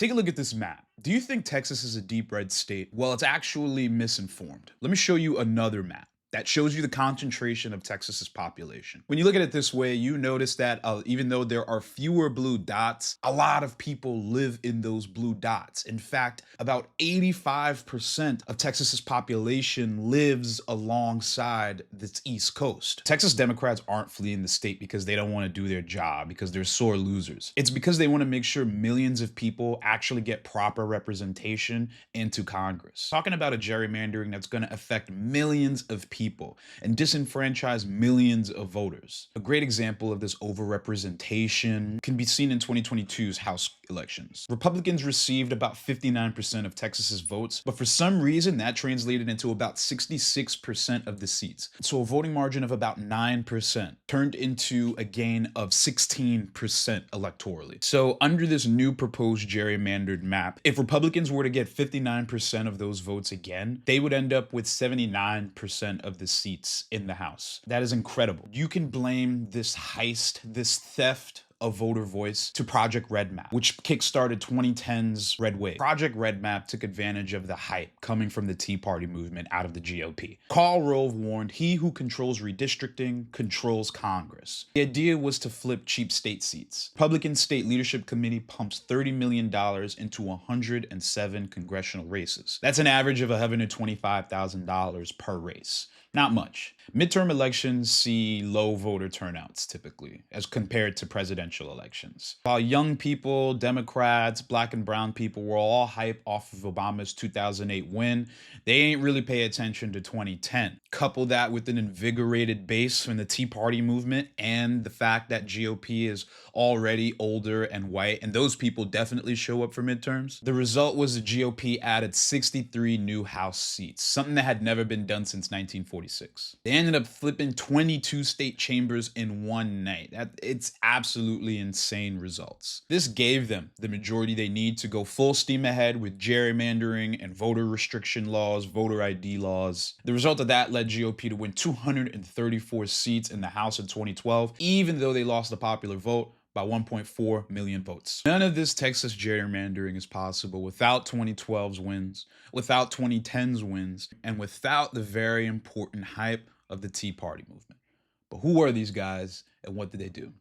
Take a look at this map. Do you think Texas is a deep red state? Well, it's actually misinformed. Let me show you another map that shows you the concentration of Texas's population. When you look at it this way, you notice that even though there are fewer blue dots, a lot of people live in those blue dots. In fact, about 85% of Texas's population lives alongside its east coast. Texas Democrats aren't fleeing the state because they don't want to do their job, because they're sore losers. It's because they want to make sure millions of people actually get proper representation into Congress. Talking about a gerrymandering that's going to affect millions of people and disenfranchise millions of voters. A great example of this overrepresentation can be seen in 2022's House elections. Republicans received about 59% of Texas's votes, but for some reason that translated into about 66% of the seats. So a voting margin of about 9% turned into a gain of 16% electorally. So under this new proposed gerrymandered map, if Republicans were to get 59% of those votes again, they would end up with 79% of the seats in the House. That is incredible. You can blame this heist, this theft of voter voice to Project Red Map, which kickstarted 2010's red wave. Project Red Map took advantage of the hype coming from the Tea Party movement out of the GOP. Karl Rove warned, "He who controls redistricting controls Congress." The idea was to flip cheap state seats. Republican State Leadership Committee pumps $30 million into 107 congressional races. That's an average of $125,000 per race. Not much. Midterm elections see low voter turnouts typically, as compared to presidential elections. While young people, Democrats, black and brown people were all hype off of Obama's 2008 win, they ain't really pay attention to 2010. Couple that with an invigorated base from the Tea Party movement and the fact that GOP is already older and white, and those people definitely show up for midterms. The result was the GOP added 63 new House seats, something that had never been done since 1946. They ended up flipping 22 state chambers in one night. It's absolutely insane results. This gave them the majority they need to go full steam ahead with gerrymandering and voter restriction laws, voter ID laws. The result of that led GOP to win 234 seats in the House in 2012, even though they lost the popular vote by 1.4 million votes. None of this Texas gerrymandering is possible without 2012's wins, without 2010's wins, and without the very important hype of the Tea Party movement. But who are these guys and what did they do?